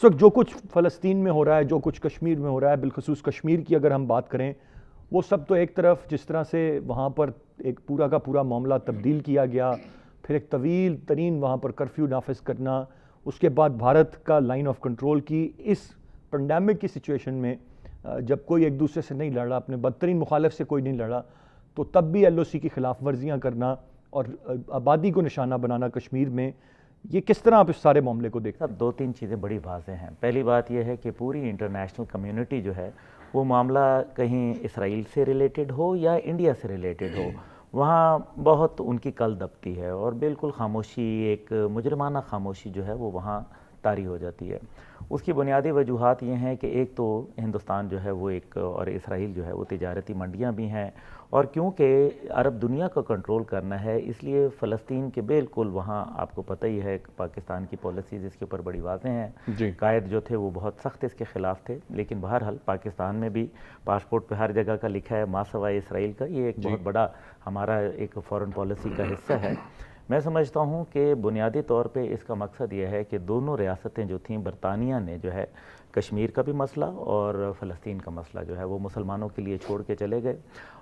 اس وقت جو کچھ فلسطین میں ہو رہا ہے، جو کچھ کشمیر میں ہو رہا ہے، بالخصوص کشمیر کی اگر ہم بات کریں، وہ سب تو ایک طرف جس طرح سے وہاں پر ایک پورا کا پورا معاملہ تبدیل کیا گیا، پھر ایک طویل ترین وہاں پر کرفیو نافذ کرنا، اس کے بعد بھارت کا لائن آف کنٹرول کی اس پینڈیمک کی سچویشن میں جب کوئی ایک دوسرے سے نہیں لڑا، اپنے بدترین مخالف سے کوئی نہیں لڑا، تو تب بھی ایل او سی کی خلاف ورزیاں کرنا اور آبادی کو نشانہ بنانا کشمیر میں، یہ کس طرح آپ اس سارے معاملے کو دیکھتے ہیں؟ سر، دو تین چیزیں بڑی واضح ہیں۔ پہلی بات یہ ہے کہ پوری انٹرنیشنل کمیونٹی جو ہے وہ معاملہ کہیں اسرائیل سے ریلیٹڈ ہو یا انڈیا سے ریلیٹڈ ہو، وہاں بہت ان کی کل دبتی ہے اور بالکل خاموشی، ایک مجرمانہ خاموشی جو ہے وہ وہاں طاری ہو جاتی ہے۔ اس کی بنیادی وجوہات یہ ہیں کہ ایک تو ہندوستان جو ہے وہ ایک اور اسرائیل جو ہے وہ تجارتی منڈیاں بھی ہیں، اور کیونکہ عرب دنیا کو کنٹرول کرنا ہے اس لیے فلسطین کے بالکل وہاں آپ کو پتہ ہی ہے پاکستان کی پالیسیز اس کے اوپر بڑی واضح ہیں۔ قائد جو تھے وہ بہت سخت اس کے خلاف تھے، لیکن بہرحال پاکستان میں بھی پاسپورٹ پہ ہر جگہ کا لکھا ہے ما سوائے اسرائیل کا، یہ ایک بہت بڑا ہمارا ایک فورن پالیسی کا حصہ ہے۔ میں سمجھتا ہوں کہ بنیادی طور پہ اس کا مقصد یہ ہے کہ دونوں ریاستیں جو تھیں، برطانیہ نے جو ہے کشمیر کا بھی مسئلہ اور فلسطین کا مسئلہ جو ہے وہ مسلمانوں کے لیے چھوڑ کے چلے گئے،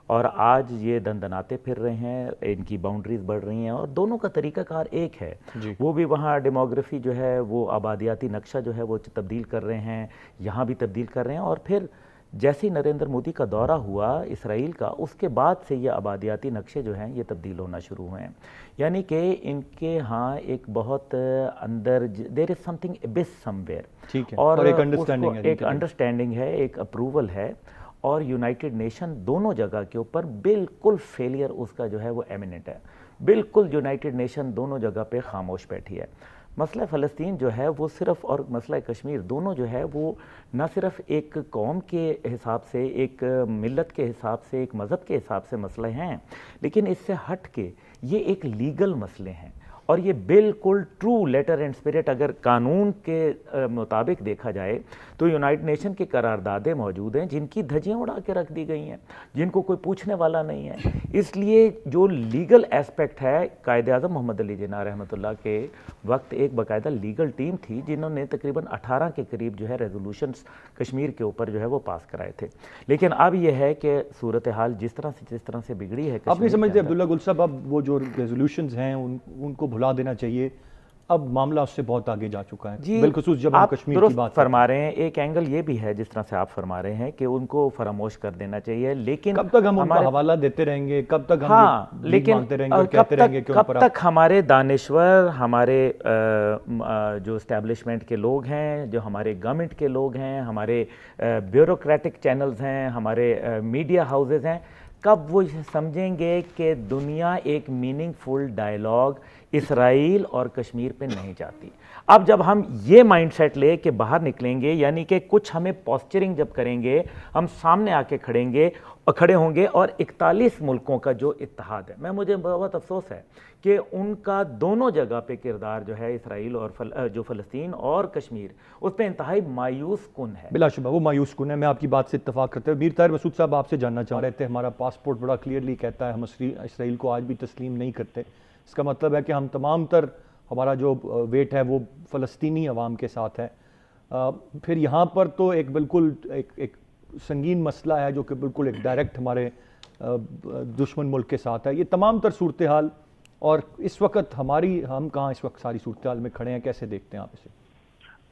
اور آج یہ دندناتے پھر رہے ہیں، ان کی باؤنڈریز بڑھ رہی ہیں، اور دونوں کا طریقہ کار ایک ہے۔ وہ بھی وہاں ڈیموگرافی جو ہے وہ آبادیاتی نقشہ جو ہے وہ تبدیل کر رہے ہیں، یہاں بھی تبدیل کر رہے ہیں، اور پھر جیسے ہی نریندر مودی کا دورہ ہوا اسرائیل کا، اس کے بعد سے یہ آبادیاتی نقشے جو ہیں یہ تبدیل ہونا شروع ہوئے ہیں، یعنی کہ ان کے ہاں ایک بہت اندر دیر از سم تھنگ ابس سم ویئر، اور ایک انڈرسٹینڈنگ ہے، ایک اپروول ہے، اور یونائٹڈ نیشن دونوں جگہ کے اوپر بالکل فیلئر اس کا جو ہے وہ ایمیننٹ ہے، بالکل یونائٹڈ نیشن دونوں جگہ پہ خاموش بیٹھی ہے۔ مسئلہ فلسطین جو ہے وہ صرف، اور مسئلہ کشمیر دونوں جو ہے وہ نہ صرف ایک قوم کے حساب سے، ایک ملت کے حساب سے، ایک مذہب کے حساب سے مسئلے ہیں، لیکن اس سے ہٹ کے یہ ایک لیگل مسئلے ہیں، اور یہ بالکل ٹرو لیٹر اینڈ اسپرٹ اگر قانون کے مطابق دیکھا جائے تو یونائٹڈ نیشن کی قراردادیں موجود ہیں جن کی دھجیاں اڑا کے رکھ دی گئی ہیں، جن کو کوئی پوچھنے والا نہیں ہے۔ اس لیے جو لیگل ایسپیکٹ ہے، قائد اعظم محمد علی جناح رحمۃ اللہ کے وقت ایک باقاعدہ لیگل ٹیم تھی جنہوں نے تقریباً 18 کے قریب جو ہے ریزولوشنز کشمیر کے اوپر جو ہے وہ پاس کرائے تھے، لیکن اب یہ ہے کہ صورتحال جس طرح سے بگڑی ہے، آپ نہیں سمجھتے عبداللہ گل صاحب اب وہ جو ریزولوشنز ہیں ان کو بھلا دینا چاہیے؟ اب معاملہ اس سے بہت آگے جا چکا ہے، بالخصوص جب ہم کشمیر کی بات فرما رہے ہیں۔ ایک اینگل یہ بھی ہے جس طرح سے آپ فرما رہے ہیں کہ ان کو فراموش کر دینا چاہیے، لیکن کب تک ہم ان کا حوالہ دیتے رہیں گے؟ کب تک ہم مانگتے رہیں گے اور کہتے رہیں گے کہ کب تک ہمارے دانشور، ہمارے جو اسٹیبلشمنٹ کے لوگ ہیں، جو ہمارے گورنمنٹ کے لوگ ہیں، ہمارے بیوروکریٹک چینلز ہیں، ہمارے میڈیا ہاؤسز ہیں، کب وہ سمجھیں گے کہ دنیا ایک میننگ فل ڈائیلاگ اسرائیل اور کشمیر پہ نہیں چاہتی؟ اب جب ہم یہ مائنڈ سیٹ لے کے باہر نکلیں گے، یعنی کہ کچھ ہمیں پوسچرنگ جب کریں گے، ہم سامنے آ کے کھڑے ہوں گے، اور 41 ملکوں کا جو اتحاد ہے، مجھے بہت افسوس ہے کہ ان کا دونوں جگہ پہ کردار جو ہے اسرائیل اور جو فلسطین اور کشمیر، اس پہ انتہائی مایوس کن ہے۔ بلا شبہ وہ مایوس کن ہے، میں آپ کی بات سے اتفاق کرتا ہوں۔ میر طاہر مسعود صاحب آپ سے جاننا چاہ رہے تھے، ہمارا پاسپورٹ بڑا کلیئرلی کہتا ہے ہم اسرائیل کو آج بھی تسلیم نہیں کرتے، اس کا مطلب ہے کہ ہم تمام تر ہمارا جو ویٹ ہے وہ فلسطینی عوام کے ساتھ ہے۔ پھر یہاں پر تو ایک بالکل ایک سنگین مسئلہ ہے جو کہ بالکل ایک ڈائریکٹ ہمارے دشمن ملک کے ساتھ ہے۔ یہ تمام تر صورتحال، اور اس وقت ہم کہاں اس وقت ساری صورتحال میں کھڑے ہیں، کیسے دیکھتے ہیں آپ اسے؟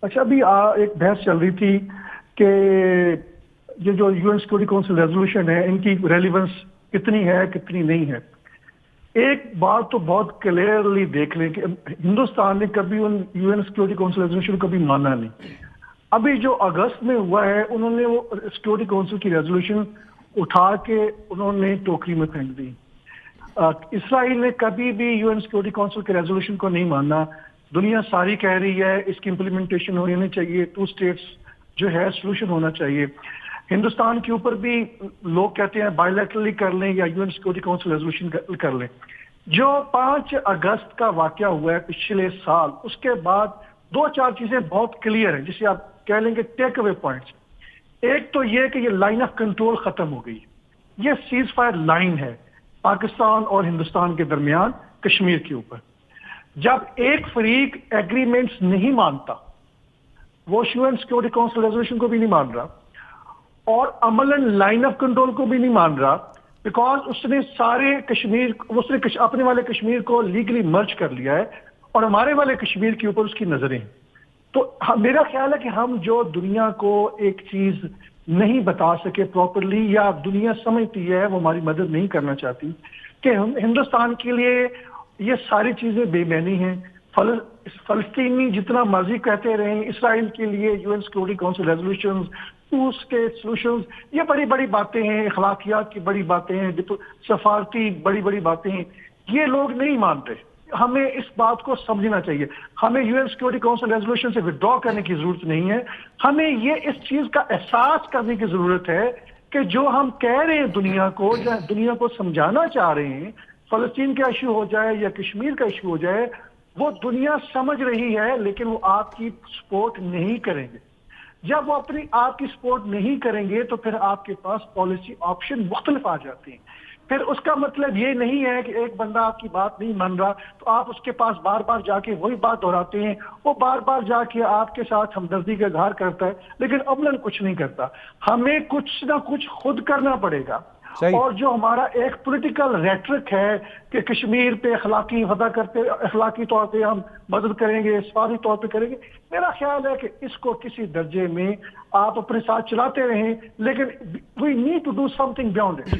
اچھا، ابھی ایک بحث چل رہی تھی کہ یہ جو U N security council resolution ہے ان کی ریلیونس کتنی ہے کتنی نہیں ہے۔ ایک بات تو بہت کلیئرلی دیکھ لیں کہ ہندوستان نے کبھی ان U N security council resolution کو کبھی مانا نہیں۔ ابھی جو اگست میں ہوا ہے، انہوں نے وہ سیکورٹی کونسل کی ریزولوشن اٹھا کے انہوں نے ٹوکری میں پھینک دی۔ اسرائیل نے کبھی بھی یو این سیکورٹی کونسل کے ریزولوشن کو نہیں مانا۔ دنیا ساری کہہ رہی ہے اس کی امپلیمنٹیشن ہونی چاہیے، 2 اسٹیٹس جو ہے سولوشن ہونا چاہیے۔ ہندوستان کے اوپر بھی لوگ کہتے ہیں بائی لیٹرلی کر لیں یا U N security council resolution کر لیں۔ جو 5 اگست کا واقعہ ہوا ہے پچھلے سال، اس کے بعد 2-4 چیزیں بہت کلیئر ہیں جسے آپ کہہ لیں گے ٹیک اوے پوائنٹس۔ ایک تو یہ کہ یہ لائن آف کنٹرول ختم ہو گئی، یہ سیز فائر لائن ہے پاکستان اور ہندوستان کے درمیان کشمیر کے اوپر۔ جب ایک فریق ایگریمنٹس نہیں مانتا وہ UN سیکورٹی کونسل ریزولوشن کو بھی نہیں مان رہا اور عملاً لائن آف کنٹرول کو بھی نہیں مان رہا، بیکاز اس نے سارے کشمیر، اس نے اپنے والے کشمیر کو لیگلی مرج کر لیا ہے اور ہمارے والے کشمیر کے اوپر اس کی نظریں ہیں۔ تو میرا خیال ہے کہ ہم جو دنیا کو ایک چیز نہیں بتا سکے پراپرلی یا دنیا سمجھتی ہے وہ ہماری مدد نہیں کرنا چاہتی، کہ ہندوستان کے لیے یہ ساری چیزیں بے معنی ہیں۔ فلسطینی جتنا مرضی کہتے رہیں، اسرائیل کے لیے UN security council resolutions, two state solutions, یہ بڑی بڑی باتیں ہیں، اخلاقیات کی بڑی باتیں ہیں، سفارتی بڑی بڑی باتیں ہیں، یہ لوگ نہیں مانتے۔ ہمیں اس بات کو سمجھنا چاہیے، ہمیں UN سیکورٹی کونسل ریزولوشن سے وڈرا کرنے کی ضرورت نہیں ہے، ہمیں یہ اس چیز کا احساس کرنے کی ضرورت ہے کہ جو ہم کہہ رہے ہیں دنیا کو، یا دنیا کو سمجھانا چاہ رہے ہیں، فلسطین کا ایشو ہو جائے یا کشمیر کا ایشو ہو جائے، وہ دنیا سمجھ رہی ہے لیکن وہ آپ کی سپورٹ نہیں کریں گے۔ جب وہ اپنی آپ کی سپورٹ نہیں کریں گے تو پھر آپ کے پاس پالیسی آپشن مختلف آ جاتے ہیں۔ پھر اس کا مطلب یہ نہیں ہے کہ ایک بندہ آپ کی بات نہیں مان رہا تو آپ اس کے پاس بار بار جا کے وہی بات دہراتے ہیں، وہ بار بار جا کے آپ کے ساتھ ہمدردی کا اظہار کرتا ہے لیکن عملاً کچھ نہیں کرتا۔ ہمیں کچھ نہ کچھ خود کرنا پڑے گا۔ اور جو ہمارا ایک پولیٹیکل ریٹرک ہے کہ کشمیر پہ اخلاقی وعدہ کرتے، اخلاقی طور پہ ہم مدد کریں گے، سفارتی طور پہ کریں گے، میرا خیال ہے کہ اس کو کسی درجے میں آپ اپنے ساتھ چلاتے رہیں، لیکن we need to do something beyond it.